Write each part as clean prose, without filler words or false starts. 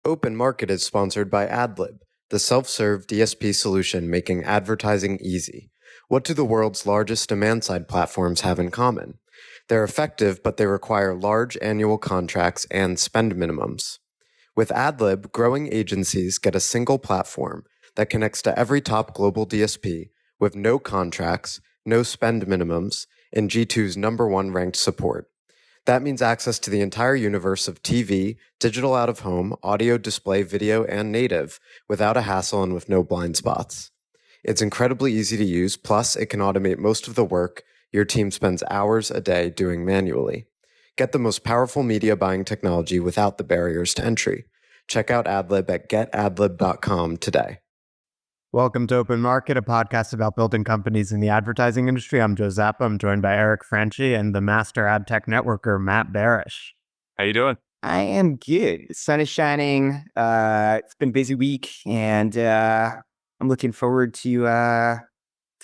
Open Market is sponsored by AdLib, the self-serve DSP solution making advertising easy. What do the world's largest demand-side platforms have in common? They're effective, but they require large annual contracts and spend minimums. With AdLib, growing agencies get a single platform that connects to every top global DSP with no contracts, no spend minimums, and G2's #1 ranked support. That means access to the entire universe of TV, digital out-of-home, audio, display, video, and native without a hassle and with no blind spots. It's incredibly easy to use, plus it can automate most of the work your team spends hours a day doing manually. Get the most powerful media buying technology without the barriers to entry. Check out AdLib at getadlib.com today. Welcome to Open Market, a podcast about building companies in the advertising industry. I'm Joe Zappa. I'm joined by Eric Franchi and the master adtech networker, Matt Barash. How you doing? I am good. The sun is shining. It's been a busy week, and I'm looking forward to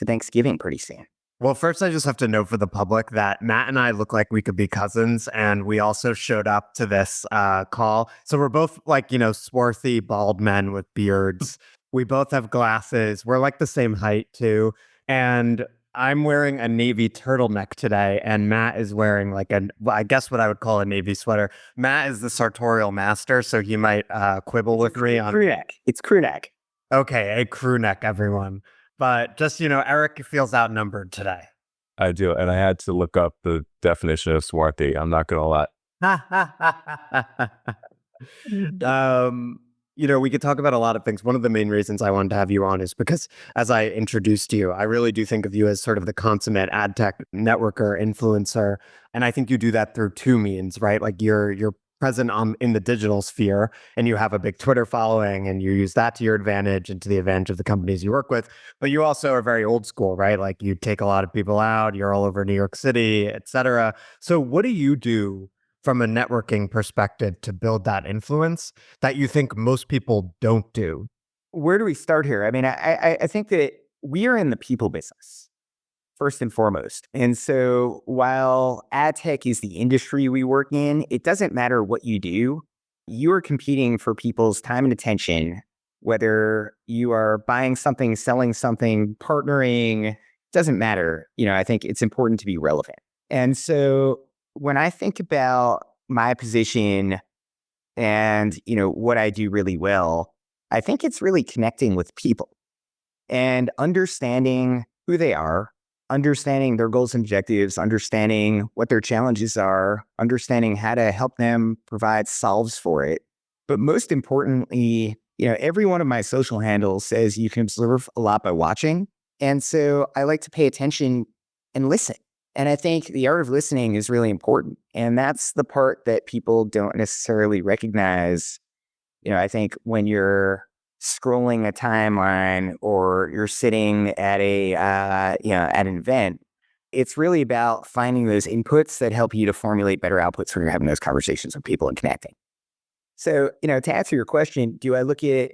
Thanksgiving pretty soon. Well, first, I just have to note for the public that Matt and I look like we could be cousins, and we also showed up to this call. So we're both swarthy, bald men with beards. We both have glasses. We're like the same height, too. And I'm wearing a navy turtleneck today, and Matt is wearing I guess what I would call a navy sweater. Matt is the sartorial master, so he might quibble with me on... Crew neck. It's crew neck. Okay, a crew neck, everyone. But just, Eric feels outnumbered today. I do, and I had to look up the definition of swarthy. I'm not going to lie. We could talk about a lot of things. One of the main reasons I wanted to have you on is because, as I introduced you, I really do think of you as sort of the consummate ad tech networker, influencer. And I think you do that through two means, right? Like you're present in the digital sphere, and you have a big Twitter following, and you use that to your advantage and to the advantage of the companies you work with. But you also are very old school, right? Like you take a lot of people out, you're all over New York City, et cetera. So what do you do from a networking perspective to build that influence that you think most people don't do? Where do we start here? I mean, I think that we are in the people business, first and foremost. And so while ad tech is the industry we work in, it doesn't matter what you do. You are competing for people's time and attention, whether you are buying something, selling something, partnering, doesn't matter. I think it's important to be relevant. And so when I think about my position and, what I do really well, I think it's really connecting with people and understanding who they are, understanding their goals and objectives, understanding what their challenges are, understanding how to help them provide solves for it. But most importantly, every one of my social handles says you can observe a lot by watching. And so I like to pay attention and listen. And I think the art of listening is really important. And that's the part that people don't necessarily recognize. I think when you're scrolling a timeline or you're sitting at at an event, it's really about finding those inputs that help you to formulate better outputs when you're having those conversations with people and connecting. So, to answer your question, do I look at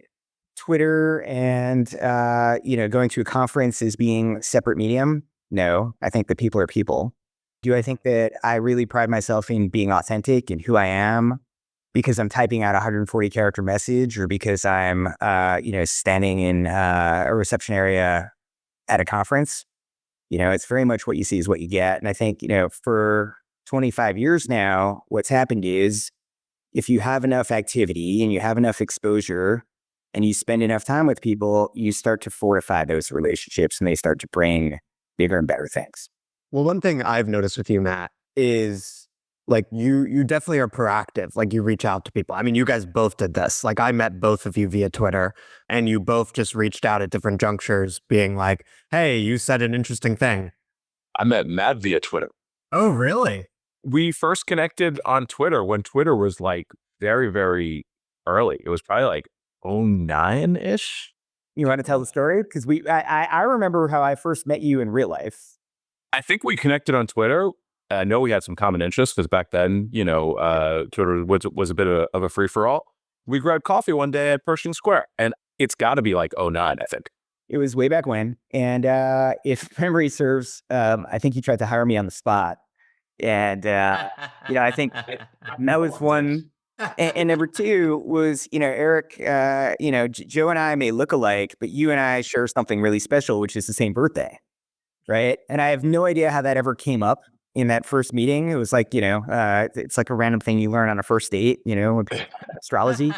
Twitter and, going to a conference as being separate medium? No, I think that people are people. Do I think that I really pride myself in being authentic and who I am because I'm typing out a 140 character message or because I'm, standing in a reception area at a conference? It's very much what you see is what you get. And I think, for 25 years now, what's happened is if you have enough activity and you have enough exposure and you spend enough time with people, you start to fortify those relationships and they start to bring bigger and better things. Well, one thing I've noticed with you, Matt, is you definitely are proactive. Like you reach out to people. I mean, you guys both did this. Like I met both of you via Twitter and you both just reached out at different junctures being like, hey, you said an interesting thing. I met Matt via Twitter. Oh, really? We first connected on Twitter when Twitter was very, very early. It was probably 09-ish. You want to tell the story? Because I remember how I first met you in real life. I think we connected on Twitter. I know we had some common interests because back then, Twitter was a bit of a free-for-all. We grabbed coffee one day at Pershing Square, and it's got to be 09, I think. It was way back when. And if memory serves, I think you tried to hire me on the spot. And, I think that was one And number two was, Eric, Joe and I may look alike, but you and I share something really special, which is the same birthday, right? And I have no idea how that ever came up in that first meeting. It was like, it's like a random thing you learn on a first date, astrology.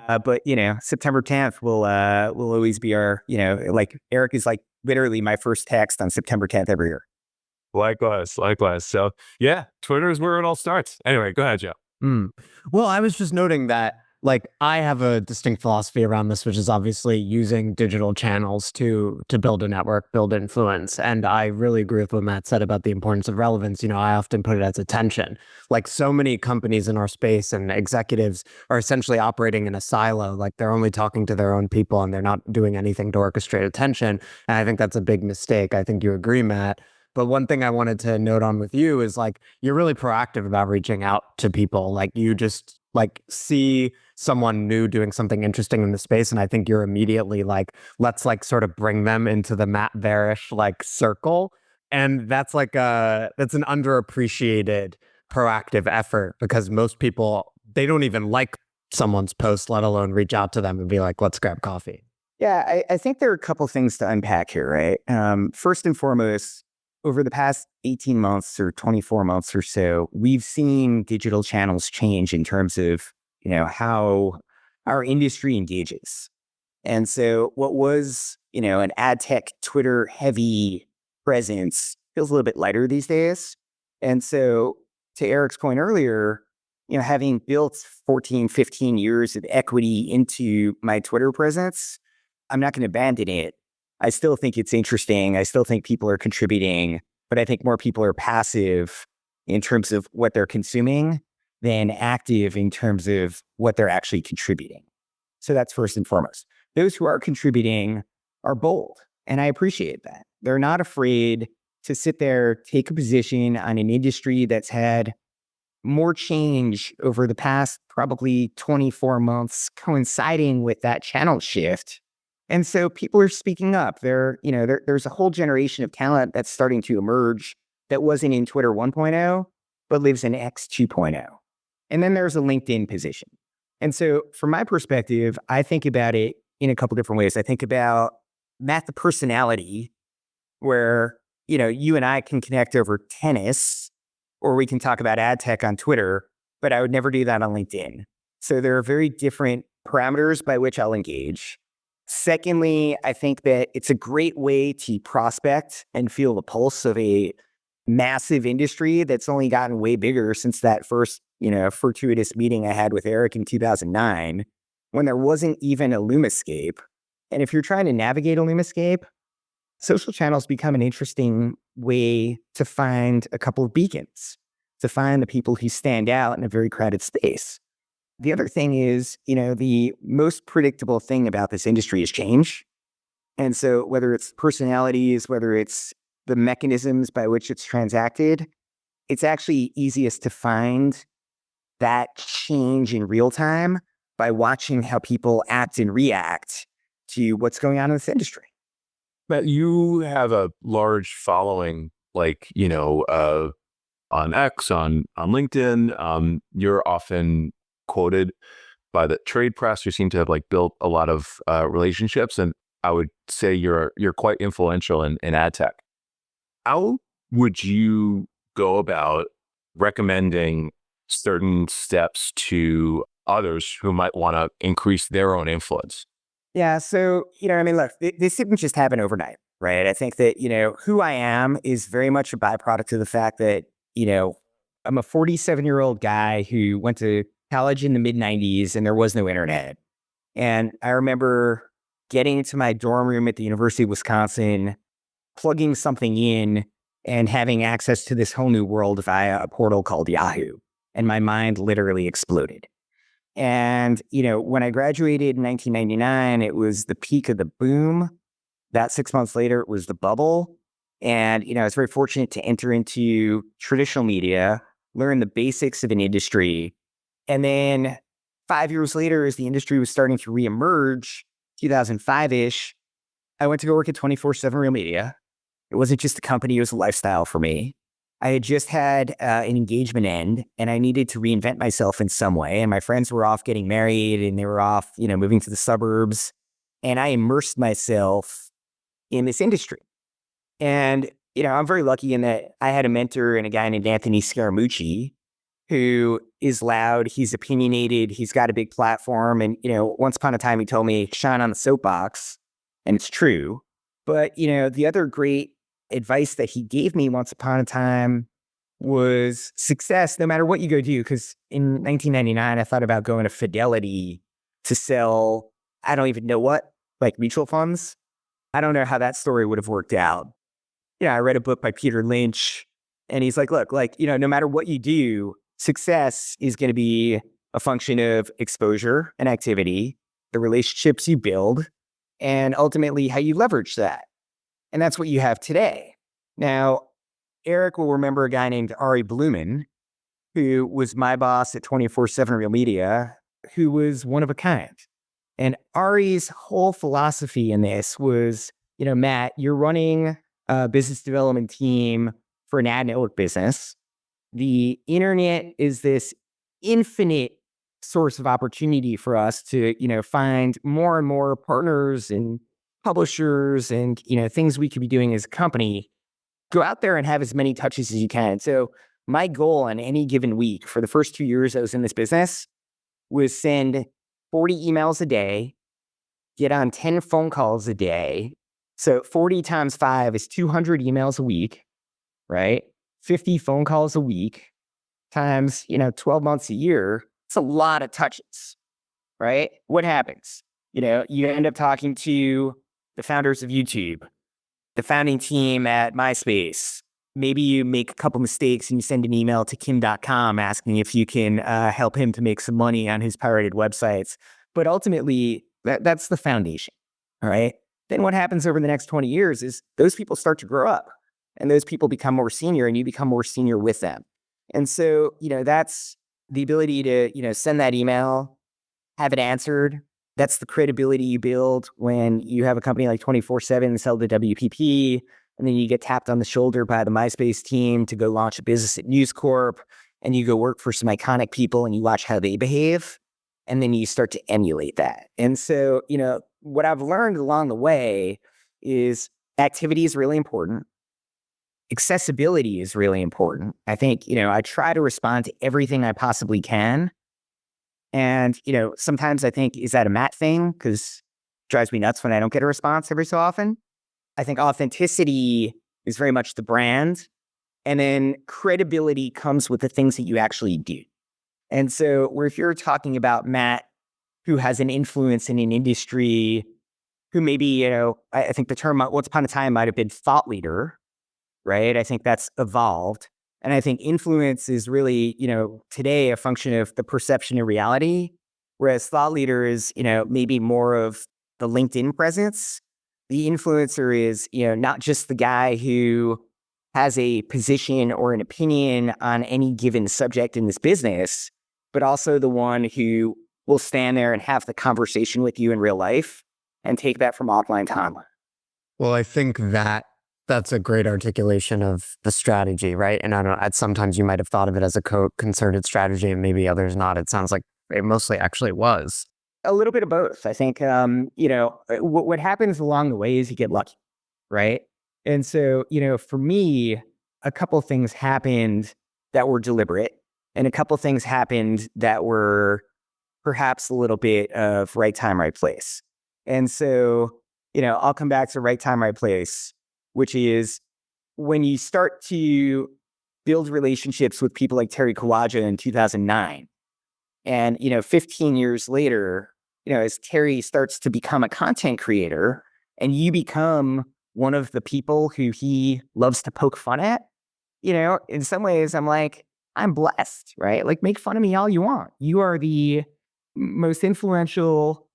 But September 10th will always be our, like Eric is like literally my first text on September 10th every year. Likewise. So yeah, Twitter is where it all starts. Anyway, go ahead, Joe. Well, I was just noting that, like, I have a distinct philosophy around this, which is obviously using digital channels to build a network, build influence. And I really agree with what Matt said about the importance of relevance. I often put it as attention. Like, so many companies in our space and executives are essentially operating in a silo. Like, they're only talking to their own people and they're not doing anything to orchestrate attention. And I think that's a big mistake. I think you agree, Matt. But one thing I wanted to note on with you is, like, you're really proactive about reaching out to people. Like, you just like see someone new doing something interesting in the space, and I think you're immediately like, let's like sort of bring them into the Matt Barash like circle. And that's like that's an underappreciated proactive effort, because most people, they don't even like someone's post, let alone reach out to them and be like, let's grab coffee. Yeah, I think there are a couple things to unpack here, right? First and foremost, over the past 18 months or 24 months or so, we've seen digital channels change in terms of, how our industry engages. And so what was, an ad tech Twitter heavy presence feels a little bit lighter these days. And so to Eric's point earlier, having built 14, 15 years of equity into my Twitter presence, I'm not going to abandon it. I still think it's interesting. I still think people are contributing, but I think more people are passive in terms of what they're consuming than active in terms of what they're actually contributing. So that's first and foremost. Those who are contributing are bold, and I appreciate that. They're not afraid to sit there, take a position on an industry that's had more change over the past probably 24 months coinciding with that channel shift. And so people are speaking up. There's a whole generation of talent that's starting to emerge that wasn't in Twitter 1.0, but lives in X 2.0. And then there's a LinkedIn position. And so from my perspective, I think about it in a couple different ways. I think about Matt, the personality, where, you and I can connect over tennis, or we can talk about ad tech on Twitter, but I would never do that on LinkedIn. So there are very different parameters by which I'll engage. Secondly, I think that it's a great way to prospect and feel the pulse of a massive industry that's only gotten way bigger since that first, fortuitous meeting I had with Eric in 2009, when there wasn't even a Lumascape. And if you're trying to navigate a Lumascape, social channels become an interesting way to find a couple of beacons, to find the people who stand out in a very crowded space. The other thing is, the most predictable thing about this industry is change. And so whether it's personalities, whether it's the mechanisms by which it's transacted, it's actually easiest to find that change in real time by watching how people act and react to what's going on in this industry. Matt, you have a large following, like, on X, on LinkedIn. You're often quoted by the trade press. You seem to have like built a lot of relationships, and I would say you're quite influential in ad tech. How would you go about recommending certain steps to others who might want to increase their own influence? Yeah. So, look, this didn't just happen overnight, right? I think that, who I am is very much a byproduct of the fact that, I'm a 47-year-old guy who went to college in the mid 90s and there was no internet. And I remember getting into my dorm room at the University of Wisconsin, plugging something in and having access to this whole new world via a portal called Yahoo. And my mind literally exploded. And, when I graduated in 1999, it was the peak of the boom. About 6 months later, it was the bubble. And, I was very fortunate to enter into traditional media, learn the basics of an industry. And then 5 years later, as the industry was starting to reemerge, 2005-ish, I went to go work at 24/7 Real Media. It wasn't just a company, it was a lifestyle for me. I had just had an engagement end and I needed to reinvent myself in some way. And my friends were off getting married and they were off, moving to the suburbs. And I immersed myself in this industry. And, I'm very lucky in that I had a mentor and a guy named Anthony Scaramucci who is loud, he's opinionated, he's got a big platform. And, once upon a time, he told me, shine on the soapbox. And it's true. But, the other great advice that he gave me once upon a time was success, no matter what you go do. Because in 1999, I thought about going to Fidelity to sell, I don't even know what, like mutual funds. I don't know how that story would have worked out. I read a book by Peter Lynch, and he's like, look, no matter what you do, success is going to be a function of exposure and activity, the relationships you build, and ultimately how you leverage that. And that's what you have today. Now, Eric will remember a guy named Ari Blumen, who was my boss at 24/7 Real Media, who was one of a kind. And Ari's whole philosophy in this was, Matt, you're running a business development team for an ad network business. The internet is this infinite source of opportunity for us to, find more and more partners and publishers and, things we could be doing as a company. Go out there and have as many touches as you can. So my goal on any given week for the first 2 years I was in this business was send 40 emails a day, get on 10 phone calls a day. So 40 times 5 is 200 emails a week, right? 50 phone calls a week times, 12 months a year. It's a lot of touches, right? What happens? You end up talking to the founders of YouTube, the founding team at MySpace. Maybe you make a couple mistakes and you send an email to Kim.com asking if you can help him to make some money on his pirated websites. But ultimately, that's the foundation, all right? Then what happens over the next 20 years is those people start to grow up and those people become more senior and you become more senior with them. And so, that's the ability to, send that email, have it answered. That's the credibility you build when you have a company like 24/7 sell the WPP, and then you get tapped on the shoulder by the MySpace team to go launch a business at News Corp, and you go work for some iconic people and you watch how they behave, and then you start to emulate that. And so, what I've learned along the way is activity is really important. Accessibility is really important. I think, I try to respond to everything I possibly can. And, sometimes I think, is that a Matt thing? Because it drives me nuts when I don't get a response every so often. I think authenticity is very much the brand. And then credibility comes with the things that you actually do. And so where if you're talking about Matt, who has an influence in an industry, who maybe, I think the term once upon a time might have been thought leader, right? I think that's evolved. And I think influence is really, today a function of the perception of reality, whereas thought leader is, maybe more of the LinkedIn presence. The influencer is, not just the guy who has a position or an opinion on any given subject in this business, but also the one who will stand there and have the conversation with you in real life and take that from offline to online. Well, I think that's a great articulation of the strategy, right? And I don't know, sometimes you might have thought of it as a concerted strategy and maybe others not. It sounds like it mostly actually was. A little bit of both. I think, what happens along the way is you get lucky, right? And so, for me, a couple things happened that were deliberate and a couple things happened that were perhaps a little bit of right time, right place. And so, I'll come back to right time, right place, which is when you start to build relationships with people like Terry Kawaja in 2009. And, 15 years later, as Terry starts to become a content creator and you become one of the people who he loves to poke fun at, in some ways I'm like, I'm blessed, right? Like, make fun of me all you want. You are the most influential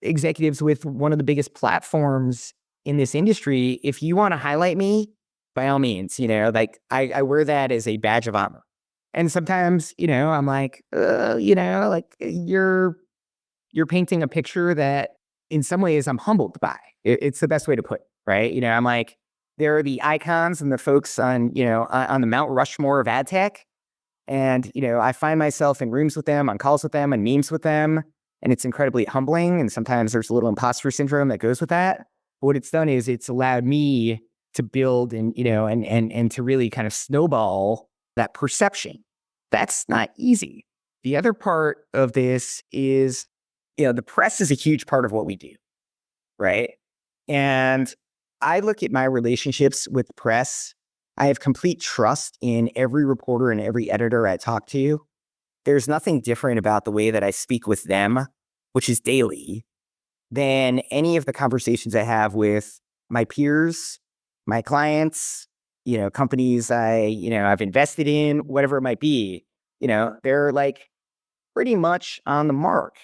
executives with one of the biggest platforms in this industry. If you want to highlight me, by all means, I wear that as a badge of honor. And sometimes, I'm like, like you're painting a picture that in some ways I'm humbled by. It's the best way to put it, right? I'm like, they're the icons and the folks on, on the Mount Rushmore of ad tech. And, I find myself in rooms with them, on calls with them, and memes with them. And it's incredibly humbling. And sometimes there's a little imposter syndrome that goes with that. But what it's done is it's allowed me to build and, and to really kind of snowball that perception. That's not easy. The other part of this is, the press is a huge part of what we do, right? And I look at my relationships with the press. I have complete trust in every reporter and every editor I talk to. There's nothing different about the way that I speak with them, which is daily, than any of the conversations I have with my peers, my clients, companies I've invested in, whatever it might be. They're like pretty much on the mark.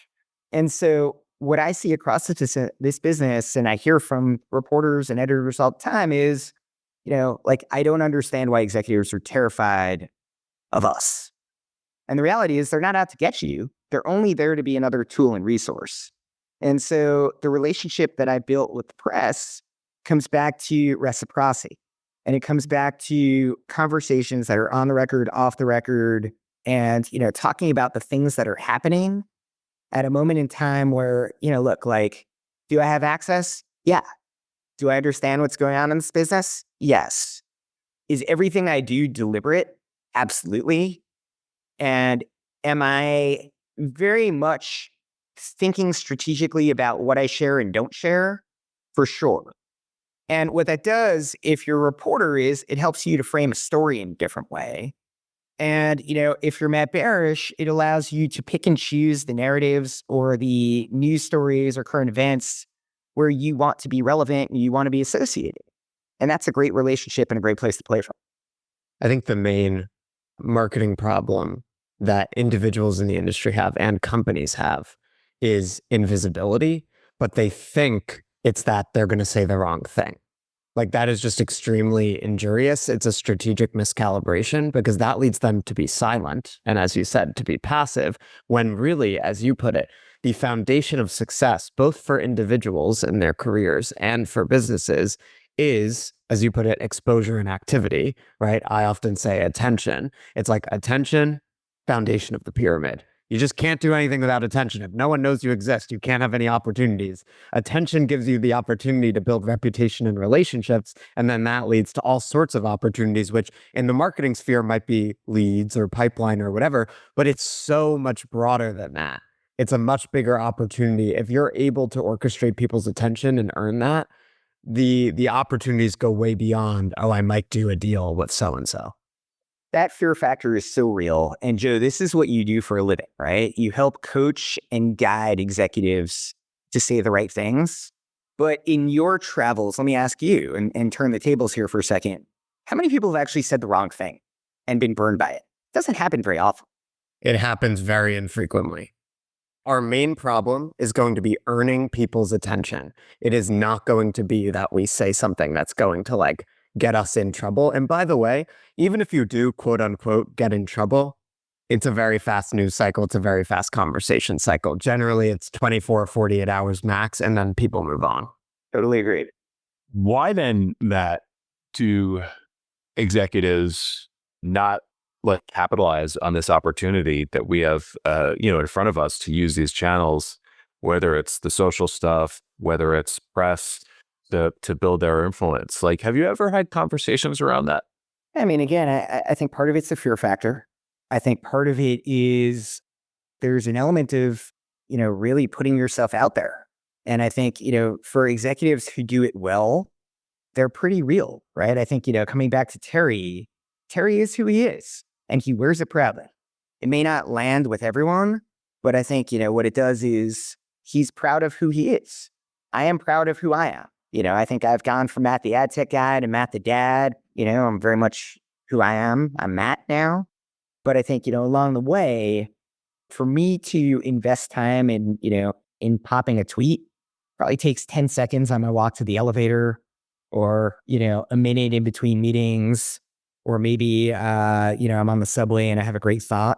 And so what I see across this business, and I hear from reporters and editors all the time is, I don't understand why executives are terrified of us. And the reality is they're not out to get you. They're only there to be another tool and resource. And so the relationship that I built with the press comes back to reciprocity. And it comes back to conversations that are on the record, off the record, and, talking about the things that are happening at a moment in time where, look, do I have access? Yeah. Do I understand what's going on in this business? Yes. Is everything I do deliberate? Absolutely. And am I very much thinking strategically about what I share and don't share? For sure. And what that does, if you're a reporter, is it helps you to frame a story in a different way. And, if you're Matt Barash, it allows you to pick and choose the narratives or the news stories or current events where you want to be relevant and you want to be associated. And that's a great relationship and a great place to play from. I think the main marketing problem that individuals in the industry have and companies have is invisibility, but they think it's that they're going to say the wrong thing. Like that is just extremely injurious. It's a strategic miscalibration because that leads them to be silent. And as you said, to be passive, when really, as you put it, the foundation of success, both for individuals and their careers and for businesses, is, as you put it, exposure and activity, right? I often say attention. It's like attention, foundation of the pyramid. You just can't do anything without attention. If no one knows you exist, you can't have any opportunities. Attention gives you the opportunity to build reputation and relationships, and then that leads to all sorts of opportunities, which in the marketing sphere might be leads or pipeline or whatever, but it's so much broader than that. It's a much bigger opportunity. If you're able to orchestrate people's attention and earn that, the opportunities go way beyond, oh, I might do a deal with so-and-so. That fear factor is so real. And Joe, this is what you do for a living, right? You help coach and guide executives to say the right things. But in your travels, let me ask you and turn the tables here for a second. How many people have actually said the wrong thing and been burned by it? It doesn't happen very often. It happens very infrequently. Our main problem is going to be earning people's attention. It is not going to be that we say something that's going to get us in trouble. And by the way, even if you do quote unquote get in trouble, it's a very fast news cycle. It's a very fast conversation cycle. Generally, it's 24, 48 hours max, and then people move on. Totally agreed. Why then that do executives not capitalize on this opportunity that we have, in front of us to use these channels, whether it's the social stuff, whether it's press, to build their influence? Have you ever had conversations around that? I mean, again, I think part of it's the fear factor. I think part of it is there's an element of, really putting yourself out there. And I think, for executives who do it well, they're pretty real, right? I think, coming back to Terry is who he is and he wears it proudly. It may not land with everyone, but I think, what it does is he's proud of who he is. I am proud of who I am. I think I've gone from Matt the ad tech guy to Matt the dad. I'm very much who I am. I'm Matt now. But I think, along the way, for me to invest time in popping a tweet probably takes 10 seconds on my walk to the elevator or, a minute in between meetings, or maybe, I'm on the subway and I have a great thought.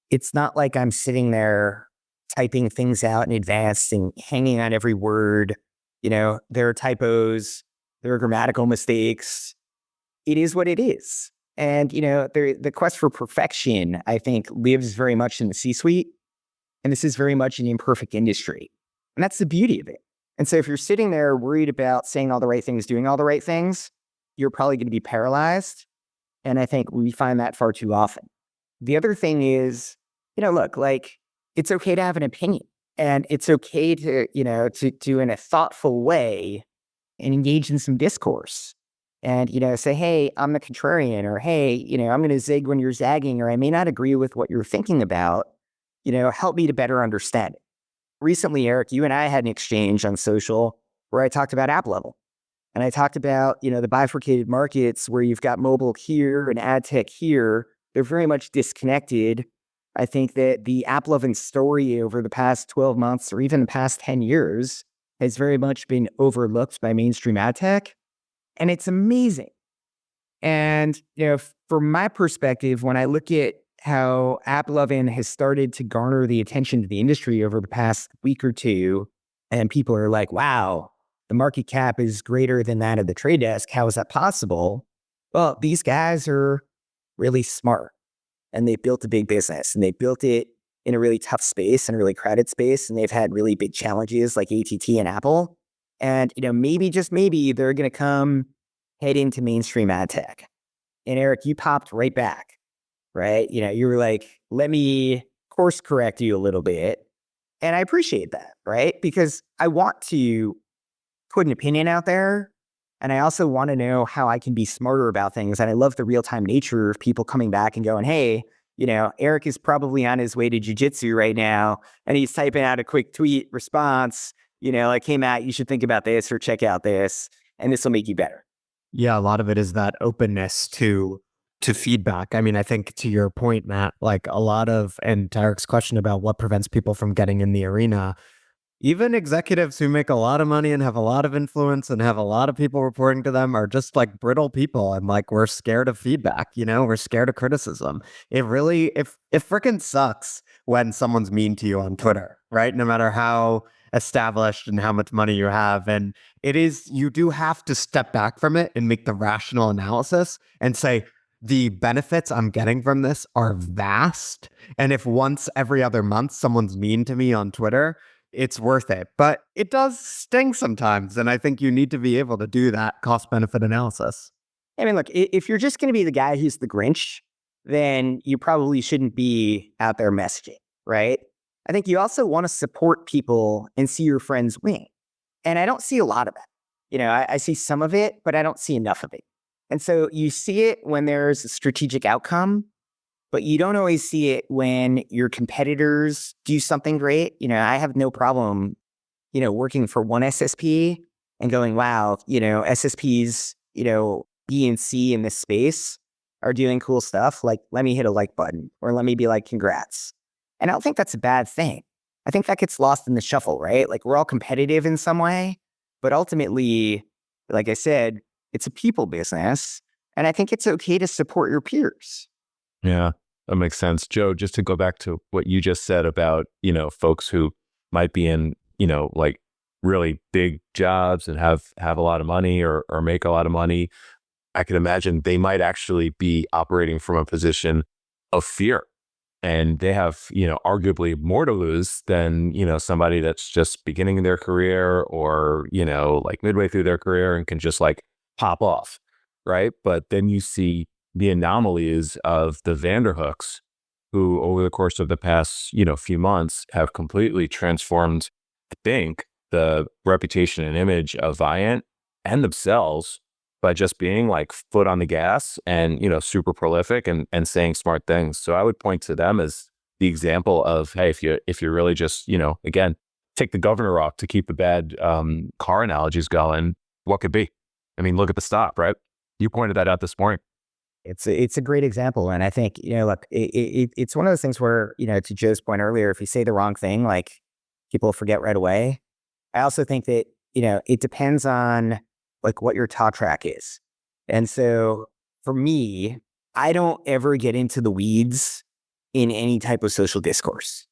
It's not like I'm sitting there typing things out in advance and hanging on every word. There are typos. There are grammatical mistakes. It is what it is. And, the quest for perfection, I think, lives very much in the C-suite. And this is very much an imperfect industry. And that's the beauty of it. And so if you're sitting there worried about saying all the right things, doing all the right things, you're probably going to be paralyzed. And I think we find that far too often. The other thing is, look, like, it's okay to have an opinion. And it's okay to, to in a thoughtful way and engage in some discourse. And, say, hey, I'm the contrarian, or hey, I'm going to zig when you're zagging, or I may not agree with what you're thinking about. Help me to better understand it. Recently, Eric, you and I had an exchange on social where I talked about app level. And I talked about, the bifurcated markets where you've got mobile here and ad tech here. They're very much disconnected. I think that the app loving story over the past 12 months or even the past 10 years has very much been overlooked by mainstream ad tech. And it's amazing. And, from my perspective, when I look at how AppLovin has started to garner the attention of the industry over the past week or two, and people are like, wow, the market cap is greater than that of the trade desk. How is that possible? Well, these guys are really smart, and they built a big business, and they built it in a really tough space and a really crowded space, and they've had really big challenges like ATT and Apple. And, maybe, just maybe, they're going to come head into mainstream ad tech. And Eric, you popped right back, right? You were like, let me course correct you a little bit. And I appreciate that, right? Because I want to put an opinion out there. And I also want to know how I can be smarter about things. And I love the real-time nature of people coming back and going, hey, Eric is probably on his way to jiu-jitsu right now. And he's typing out a quick tweet response, like, hey, Matt, you should think about this or check out this. And this will make you better. Yeah, a lot of it is that openness to feedback. I mean, I think to your point, Matt, like a lot of, and to Eric's question about what prevents people from getting in the arena, even executives who make a lot of money and have a lot of influence and have a lot of people reporting to them are just like brittle people. And like, we're scared of feedback, we're scared of criticism. It freaking sucks when someone's mean to you on Twitter, right? No matter how established and how much money you have. And you do have to step back from it and make the rational analysis and say, the benefits I'm getting from this are vast. And if once every other month someone's mean to me on Twitter, it's worth it. But it does sting sometimes. And I think you need to be able to do that cost benefit analysis. I mean, look, if you're just going to be the guy who's the Grinch, then you probably shouldn't be out there messaging, right? I think you also want to support people and see your friends win. And I don't see a lot of it. I see some of it, but I don't see enough of it. And so you see it when there's a strategic outcome, but you don't always see it when your competitors do something great. I have no problem, working for one SSP and going, wow, SSPs, B and C in this space are doing cool stuff. Like, let me hit a like button, or let me be like, congrats. And I don't think that's a bad thing. I think that gets lost in the shuffle, right? Like, we're all competitive in some way, but ultimately, like I said, it's a people business. And I think it's okay to support your peers. Yeah, that makes sense. Joe, just to go back to what you just said about, folks who might be in, like really big jobs and have a lot of money or make a lot of money. I can imagine they might actually be operating from a position of fear. And they have, arguably more to lose than, somebody that's just beginning their career or, like midway through their career and can just like pop off. Right. But then you see the anomalies of the Vanderhooks who over the course of the past, few months have completely transformed, I think, the reputation and image of Viant and themselves by just being like foot on the gas and, super prolific and saying smart things. So I would point to them as the example of, hey, if you really just, again, take the governor off to keep the bad car analogies going, what could be? I mean, look at the stop, right? You pointed that out this morning. It's a great example. And I think, look, it's one of those things where, to Joe's point earlier, if you say the wrong thing, like, people forget right away. I also think that, it depends on like what your talk track is. And so for me, I don't ever get into the weeds in any type of social discourse.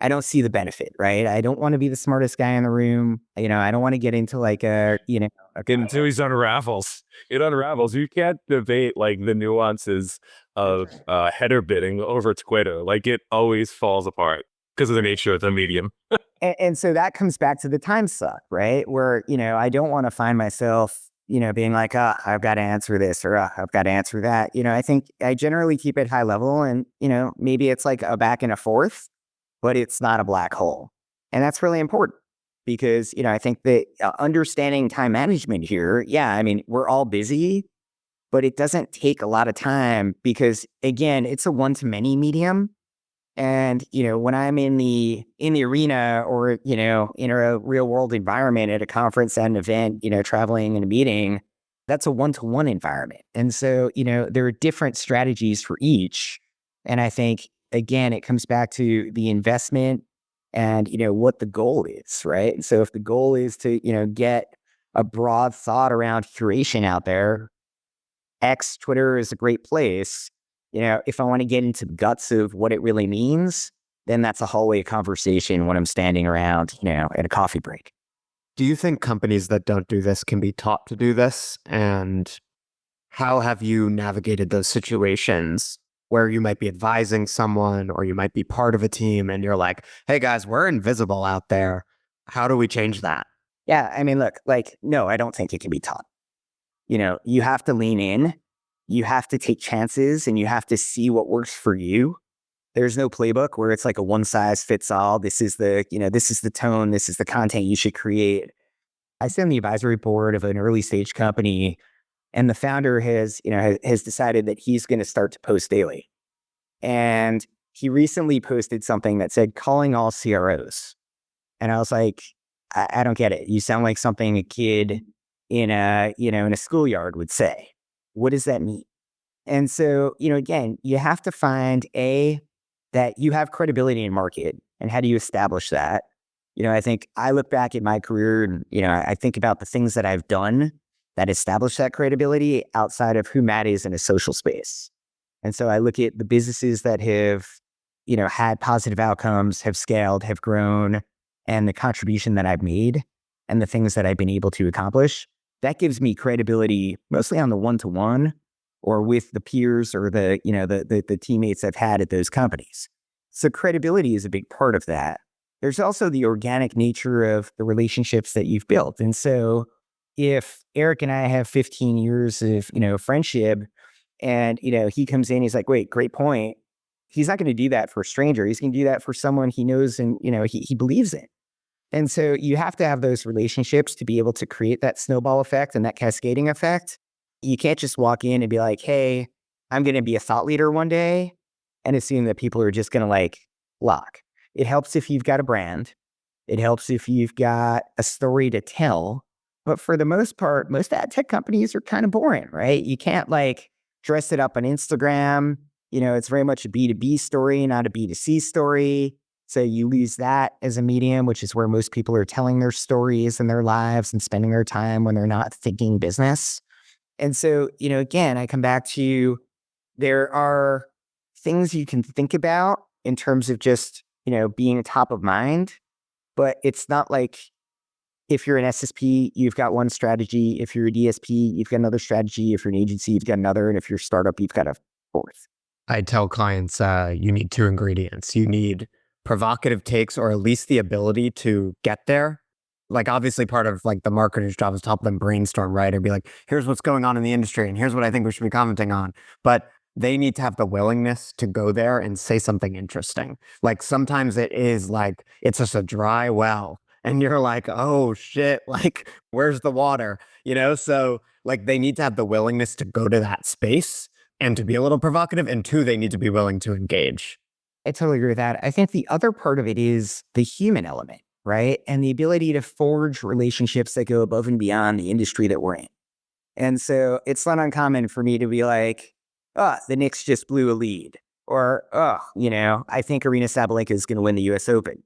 I don't see the benefit, right? I don't want to be the smartest guy in the room. I don't want to get into like Until he's unravels. It unravels. You can't debate like the nuances of header bidding over Twitter. Like it always falls apart because of the nature of the medium. And so that comes back to the time suck, right? Where, I don't want to find myself, being like, I've got to answer this or I've got to answer that. I think I generally keep it high level and, maybe it's like a back and a forth, but it's not a black hole. And that's really important because, I think that understanding time management here, yeah, I mean, we're all busy, but it doesn't take a lot of time because, again, it's a one-to-many medium. And, when I'm in the arena or, in a real world environment at a conference, at an event, traveling and a meeting, that's a one-to-one environment. And so, there are different strategies for each. And I think, again, it comes back to the investment and, what the goal is, right? So if the goal is to, get a broad thought around curation out there, Twitter is a great place. If I want to get into the guts of what it really means, then that's a hallway conversation when I'm standing around, at a coffee break. Do you think companies that don't do this can be taught to do this? And how have you navigated those situations where you might be advising someone or you might be part of a team and you're like, hey guys, we're invisible out there. How do we change that? Yeah. I mean, look, no, I don't think it can be taught. You have to lean in, you have to take chances, and you have to see what works for you. There's no playbook where it's like a one size fits all. This is the tone, this is the content you should create. I sit on the advisory board of an early stage company, and the founder has decided that he's going to start to post daily. And he recently posted something that said, calling all CROs. And I was like, I don't get it. You sound like something a kid in a schoolyard would say. What does that mean? And so, again, you have to find that you have credibility in market, and how do you establish that? I think I look back at my career and, I think about the things that I've done that establish that credibility outside of who Matt is in a social space. And so I look at the businesses that have, had positive outcomes, have scaled, have grown, and the contribution that I've made and the things that I've been able to accomplish. That gives me credibility mostly on the one-to-one or with the peers or the teammates I've had at those companies. So credibility is a big part of that. There's also the organic nature of the relationships that you've built. And so if Eric and I have 15 years of, friendship and, he comes in, he's like, wait, great point. He's not going to do that for a stranger. He's going to do that for someone he knows and, he believes in. And so you have to have those relationships to be able to create that snowball effect and that cascading effect. You can't just walk in and be like, hey, I'm going to be a thought leader one day and assume that people are just going to lock. It helps if you've got a brand. It helps if you've got a story to tell. But for the most part, most ad tech companies are kind of boring, right? You can't dress it up on Instagram. It's very much a B2B story, not a B2C story. So you lose that as a medium, which is where most people are telling their stories and their lives and spending their time when they're not thinking business. And so, again, I come back to there are things you can think about in terms of just, being top of mind, but it's not like if you're an SSP, you've got one strategy. If you're a DSP, you've got another strategy. If you're an agency, you've got another. And if you're a startup, you've got a fourth. I tell clients, you need two ingredients. You need provocative takes, or at least the ability to get there. Obviously part of the marketer's job is to help them brainstorm, right? And be like, here's what's going on in the industry and here's what I think we should be commenting on. But they need to have the willingness to go there and say something interesting. Sometimes it is it's just a dry well and you're like, oh shit, where's the water? So they need to have the willingness to go to that space and to be a little provocative. And two, they need to be willing to engage. I totally agree with that. I think the other part of it is the human element, right? And the ability to forge relationships that go above and beyond the industry that we're in. And so it's not uncommon for me to be like, the Knicks just blew a lead. Or, I think Arena Sabalenka is going to win the US Open.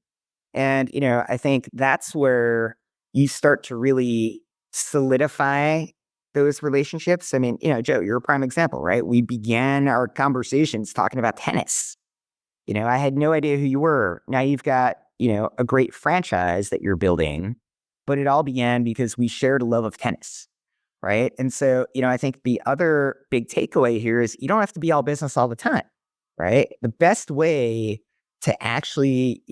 And, I think that's where you start to really solidify those relationships. I mean, Joe, you're a prime example, right? We began our conversations talking about tennis. I had no idea who you were. Now you've got, a great franchise that you're building, but it all began because we shared a love of tennis. Right. And so, I think the other big takeaway here is you don't have to be all business all the time. Right. The best way to actually,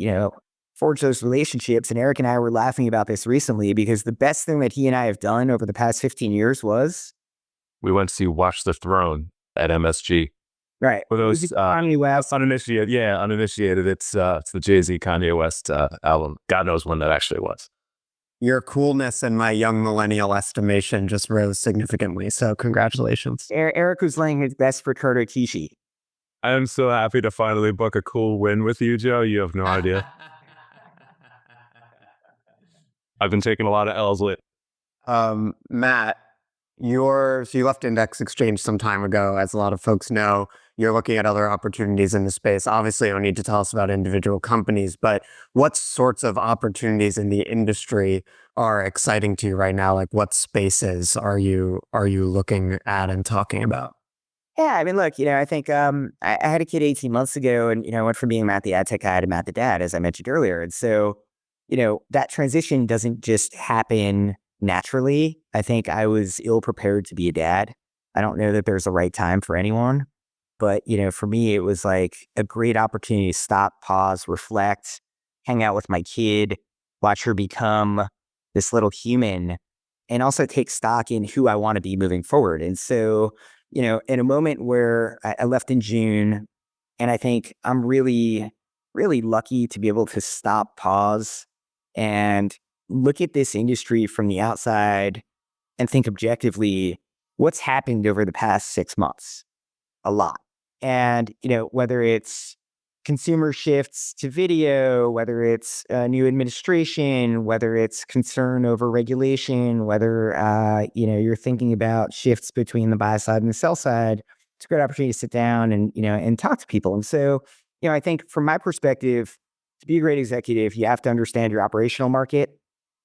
forge those relationships. And Eric and I were laughing about this recently because the best thing that he and I have done over the past 15 years was We went to watch The Throne at MSG. right. For those Kanye West. uninitiated, it's the Jay-Z Kanye West album. God knows when that actually was. Your coolness in my young millennial estimation just rose significantly. So congratulations. Eric was laying his best for Ricardo Kishi. I am so happy to finally book a cool win with you, Joe. You have no idea. I've been taking a lot of L's lately. Matt, so you left Index Exchange some time ago. As a lot of folks know, you're looking at other opportunities in the space. Obviously, you don't need to tell us about individual companies, but what sorts of opportunities in the industry are exciting to you right now? Like what spaces are you looking at and talking about? Yeah, I mean, look, I think I had a kid 18 months ago and, I went from being Matt the ad tech guy to Matt the dad, as I mentioned earlier. And so, that transition doesn't just happen naturally. I think I was ill prepared to be a dad. I don't know that there's a right time for anyone. But, for me, it was like a great opportunity to stop, pause, reflect, hang out with my kid, watch her become this little human, and also take stock in who I want to be moving forward. And so, in a moment where I left in June, and I think I'm really, really lucky to be able to stop, pause, and look at this industry from the outside and think objectively, what's happened over the past 6 months? A lot. And, whether it's consumer shifts to video, whether it's a new administration, whether it's concern over regulation, whether, you're thinking about shifts between the buy side and the sell side, it's a great opportunity to sit down and, and talk to people. And so, I think from my perspective, to be a great executive, you have to understand your operational market.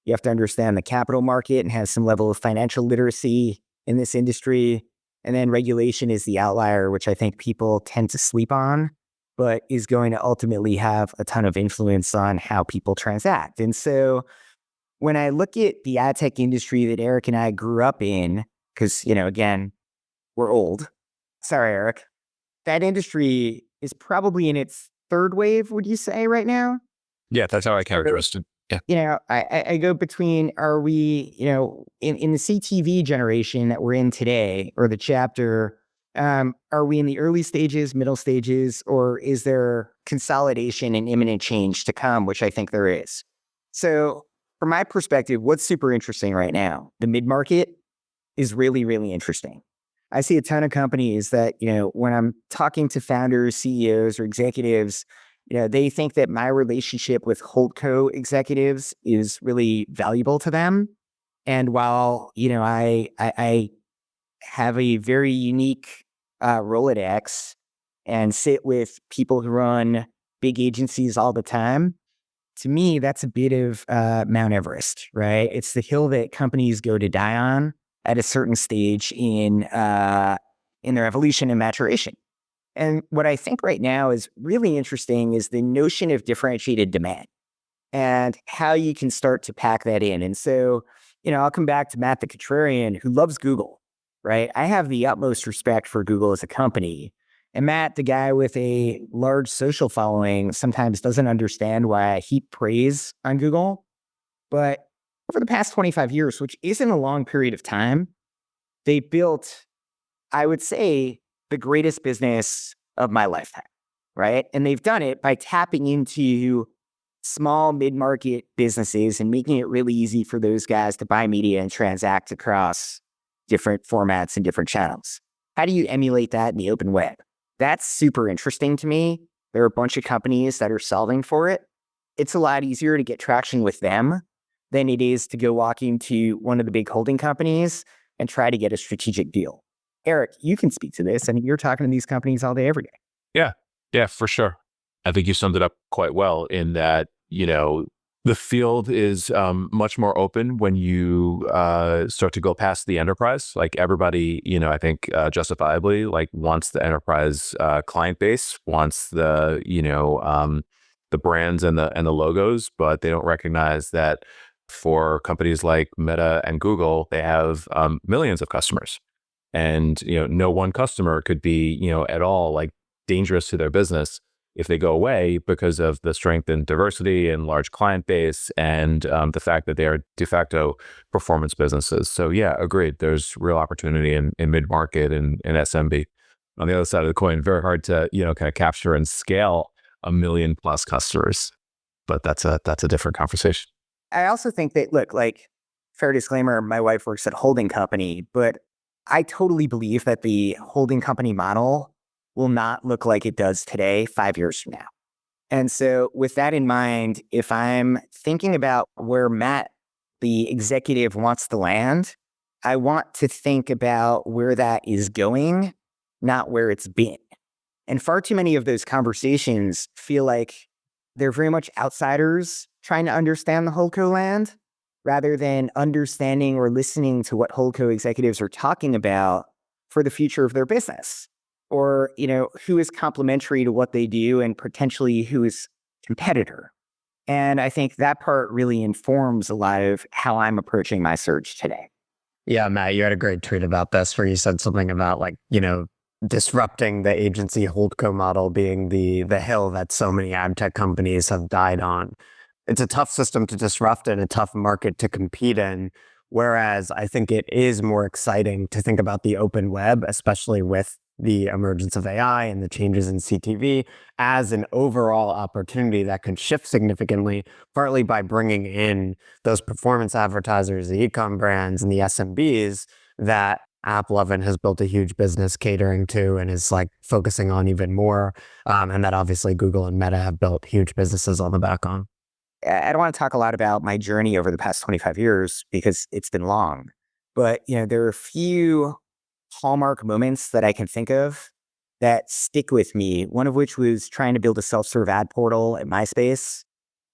You have to understand the capital market and have some level of financial literacy in this industry. And then regulation is the outlier, which I think people tend to sleep on, but is going to ultimately have a ton of influence on how people transact. And so when I look at the ad tech industry that Eric and I grew up in, because, again, we're old. Sorry, Eric. That industry is probably in its third wave, would you say, right now? Yeah, that's how I characterized it. Yeah. I go between, are we, in the CTV generation that we're in today, or the chapter, are we in the early stages, middle stages, or is there consolidation and imminent change to come, which I think there is? So from my perspective, what's super interesting right now, the mid-market is really, really interesting. I see a ton of companies that, when I'm talking to founders, CEOs, or executives, they think that my relationship with holdco executives is really valuable to them. And while, I have a very unique Rolodex and sit with people who run big agencies all the time, to me, that's a bit of Mount Everest, right? It's the hill that companies go to die on at a certain stage in their evolution and maturation. And what I think right now is really interesting is the notion of differentiated demand and how you can start to pack that in. And so, I'll come back to Matt the contrarian who loves Google, right? I have the utmost respect for Google as a company. And Matt, the guy with a large social following, sometimes doesn't understand why I heap praise on Google. But over the past 25 years, which isn't a long period of time, they built, I would say, the greatest business of my lifetime, right? And they've done it by tapping into small mid-market businesses and making it really easy for those guys to buy media and transact across different formats and different channels. How do you emulate that in the open web? That's super interesting to me. There are a bunch of companies that are solving for it. It's a lot easier to get traction with them than it is to go walk into one of the big holding companies and try to get a strategic deal. Eric, you can speak to this. I mean, you're talking to these companies all day, every day. Yeah, for sure. I think you summed it up quite well in that, The field is much more open when you start to go past the enterprise. Like everybody, I think justifiably like wants the enterprise client base, wants the brands and the logos, but they don't recognize that for companies like Meta and Google, they have millions of customers, and no one customer could be at all like dangerous to their business if they go away because of the strength and diversity and large client base and the fact that they are de facto performance businesses. So yeah, agreed. There's real opportunity in mid-market and SMB. On the other side of the coin, very hard to kind of capture and scale 1 million plus customers, but that's a different conversation. I also think that, look, like, fair disclaimer, my wife works at a holding company, but I totally believe that the holding company model will not look like it does today 5 years from now. And so with that in mind, if I'm thinking about where Matt, the executive, wants to land, I want to think about where that is going, not where it's been. And far too many of those conversations feel like they're very much outsiders trying to understand the holdco land rather than understanding or listening to what holdco executives are talking about for the future of their business, or who is complementary to what they do and potentially who is competitor. And I think that part really informs a lot of how I'm approaching my search today. Yeah, Matt, you had a great tweet about this where you said something about like, disrupting the agency holdco model being the hill that so many ad tech companies have died on. It's a tough system to disrupt and a tough market to compete in. Whereas I think it is more exciting to think about the open web, especially with the emergence of AI and the changes in CTV, as an overall opportunity that can shift significantly, partly by bringing in those performance advertisers, the e-com brands, and the SMBs that AppLovin has built a huge business catering to and is like focusing on even more. And that obviously Google and Meta have built huge businesses on the back on. I don't want to talk a lot about my journey over the past 25 years because it's been long, but there are a few hallmark moments that I can think of that stick with me. One of which was trying to build a self-serve ad portal at MySpace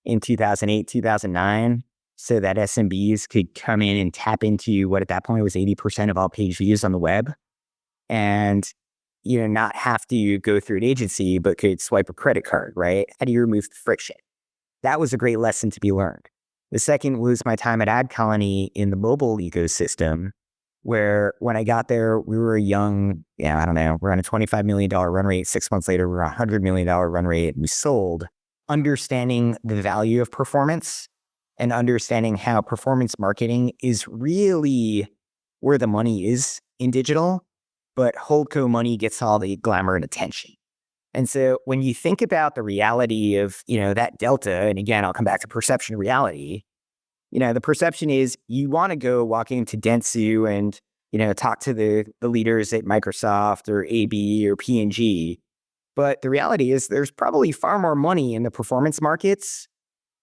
in 2008, 2009, so that SMBs could come in and tap into what at that point was 80% of all page views on the web, and not have to go through an agency, but could swipe a credit card, right? How do you remove the friction? That was a great lesson to be learned. The second was my time at Ad Colony in the mobile ecosystem, where when I got there, we were a young, I don't know, we're on a $25 million run rate. 6 months later, we're on a $100 million run rate. We sold. Understanding the value of performance and understanding how performance marketing is really where the money is in digital, but holdco money gets all the glamour and attention. And so when you think about the reality of, that delta, and again, I'll come back to perception and reality, the perception is you want to go walk into Dentsu and, talk to the leaders at Microsoft or AB or P&G. But the reality is there's probably far more money in the performance markets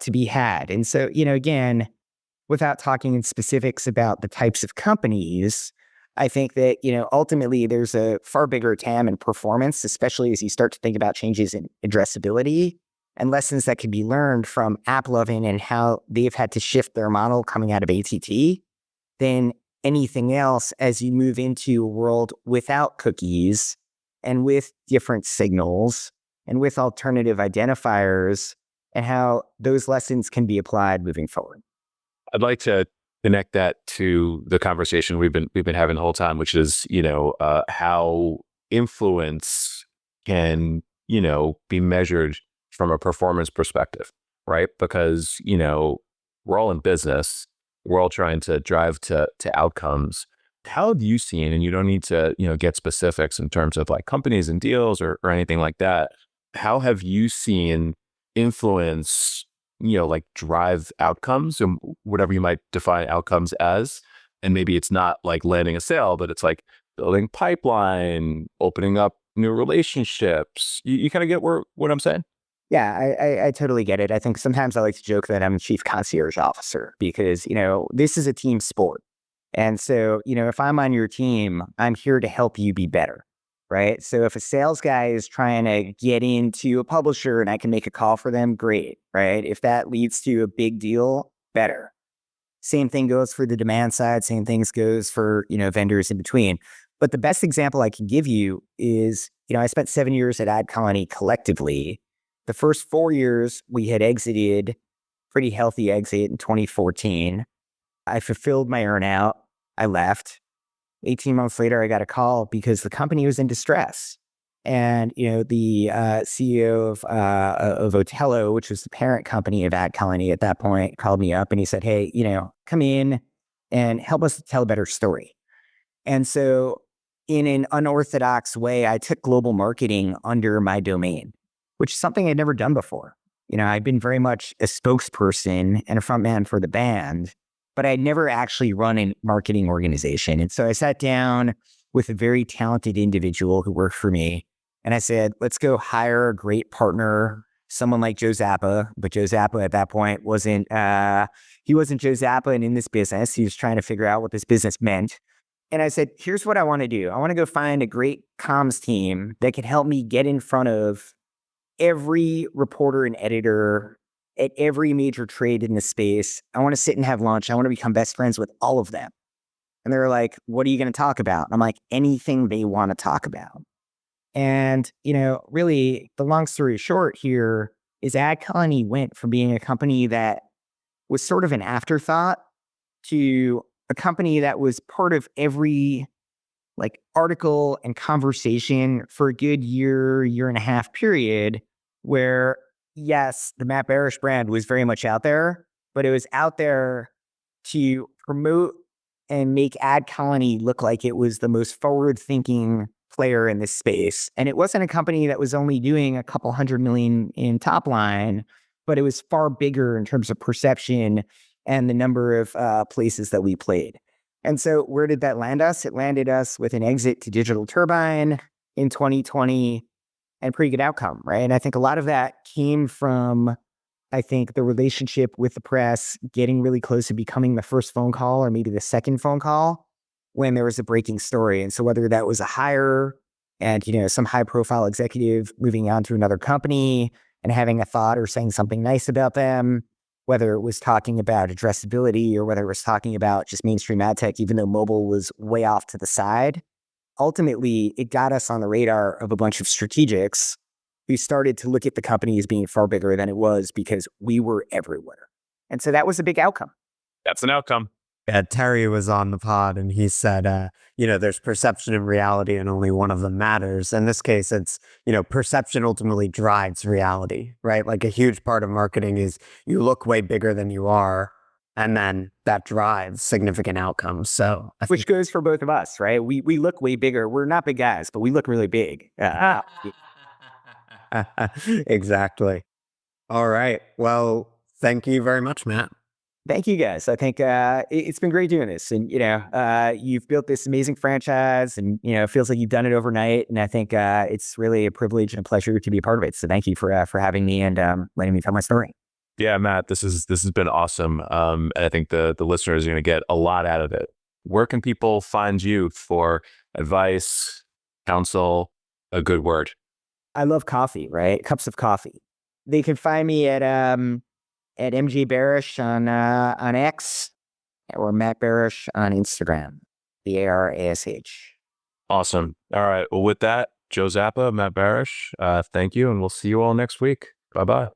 to be had. And so, again, without talking in specifics about the types of companies, I think that, ultimately there's a far bigger TAM in performance, especially as you start to think about changes in addressability and lessons that can be learned from AppLovin and how they've had to shift their model coming out of ATT than anything else as you move into a world without cookies and with different signals and with alternative identifiers, and how those lessons can be applied moving forward. I'd like to connect that to the conversation we've been having the whole time, which is how influence can be measured from a performance perspective, right? Because we're all in business, we're all trying to drive to outcomes. How have you seen, and you don't need to get specifics in terms of like companies and deals or anything like that, how have you seen influence like drive outcomes and whatever you might define outcomes as? And maybe it's not like landing a sale, but it's like building pipeline, opening up new relationships. You kind of get what I'm saying? Yeah, I totally get it. I think sometimes I like to joke that I'm chief concierge officer because, this is a team sport. And so, if I'm on your team, I'm here to help you be better. right? So if a sales guy is trying to get into a publisher and I can make a call for them, great, right? If that leads to a big deal, better. Same thing goes for the demand side. Same things goes for, vendors in between. But the best example I can give you is, I spent 7 years at AdColony collectively. The first 4 years we had exited, pretty healthy exit in 2014. I fulfilled my earnout. I left. 18 months later, I got a call because the company was in distress. And, the CEO of Otello, which was the parent company of AdColony at that point, called me up and he said, hey, come in and help us tell a better story. And so in an unorthodox way, I took global marketing under my domain, which is something I'd never done before. I'd been very much a spokesperson and a frontman for the band, but I'd never actually run a marketing organization. And so I sat down with a very talented individual who worked for me. And I said, let's go hire a great partner, someone like Joe Zappa. But Joe Zappa at that point wasn't Joe Zappa and in this business. He was trying to figure out what this business meant. And I said, here's what I want to do. I want to go find a great comms team that can help me get in front of every reporter and editor at every major trade in the space. I want to sit and have lunch. I want to become best friends with all of them. And they're like, what are you going to talk about? I'm like, anything they want to talk about. And, really the long story short here is AdColony went from being a company that was sort of an afterthought to a company that was part of every article and conversation for a good year and a half period where, yes, the Matt Barash brand was very much out there, but it was out there to promote and make AdColony look like it was the most forward-thinking player in this space. And it wasn't a company that was only doing a couple $100 million in top line, but it was far bigger in terms of perception and the number of places that we played. And so where did that land us? It landed us with an exit to Digital Turbine in 2020 and pretty good outcome, right? And I think a lot of that came from, the relationship with the press, getting really close to becoming the first phone call or maybe the second phone call when there was a breaking story. And so whether that was a hire and, some high profile executive moving on to another company and having a thought or saying something nice about them, whether it was talking about addressability or whether it was talking about just mainstream ad tech, even though mobile was way off to the side, ultimately it got us on the radar of a bunch of strategics who started to look at the company as being far bigger than it was because we were everywhere. And so that was a big outcome. That's an outcome. Terry was on the pod and he said, there's perception and reality and only one of them matters. In this case, it's, perception ultimately drives reality, right? Like a huge part of marketing is you look way bigger than you are, and then that drives significant outcomes. So, Which goes for both of us, right? We look way bigger. We're not big guys, but we look really big. Exactly. All right. Well, thank you very much, Matt. Thank you guys. I think it's been great doing this. And, you've built this amazing franchise and, it feels like you've done it overnight. And I think it's really a privilege and a pleasure to be a part of it. So thank you for having me and letting me tell my story. Yeah, Matt, this has been awesome. And I think the listeners are going to get a lot out of it. Where can people find you for advice, counsel, a good word? I love coffee, right? Cups of coffee. They can find me at MJ Barash on X or Matt Barash on Instagram, Barash. Awesome. All right. Well, with that, Joe Zappa, Matt Barash, thank you. And we'll see you all next week. Bye-bye.